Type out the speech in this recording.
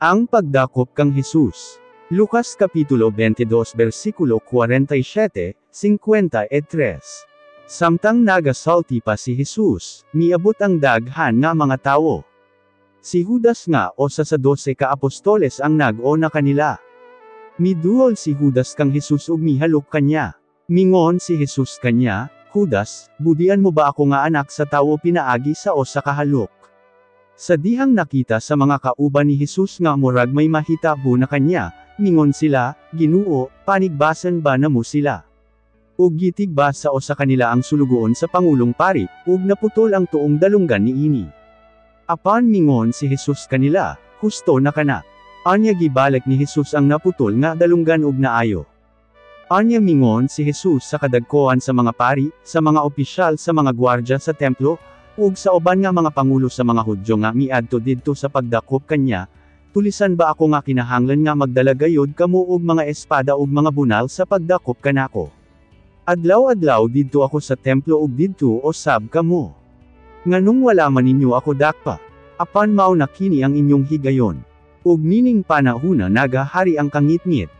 Ang pagdakop kang Hesus. Lucas Kapitulo 22 versikulo 47, 53. Samtang nagasalti pa si Hesus, miabot ang daghan nga mga tawo. Si Judas nga o sa 12 ka apostoles ang nag-o na kanila. Miduol si Judas kang Hesus ug mihalok kanya. Mingon si Hesus kanya, Judas, budian mo ba ako nga anak sa tawo pinaagi sa o sa kahalok? Sa dihang nakita sa mga kauban ni Hesus nga murag may mahitabo na kanya, mingon sila, Ginoo, panigbasan ba na mo sila? Ug gitigba sa o sa kanila ang sulugoon sa Pangulong Pari, ug naputol ang tuong dalunggan niini. Apan mingon si Hesus kanila, husto na kana. Anya gibalik ni Hesus ang naputol nga dalunggan ug naayo. Anya mingon si Hesus sa kadagkoan sa mga pari, sa mga opisyal sa mga gwardya sa templo, ug sa uban nga mga pangulo sa mga Hudyo nga miadto didto sa pagdakop kanya, tulisan ba ako nga kinahanglan nga magdala gayod kamo og mga espada ug mga bunal sa pagdakop kanako? Adlaw-adlaw didto ako sa templo ug didto usab kamo. Nganong wala man ninyo ako dakpa? Apan mao na kini ang inyong higayon. Ug nining panahuna nagahari ang kangitngit.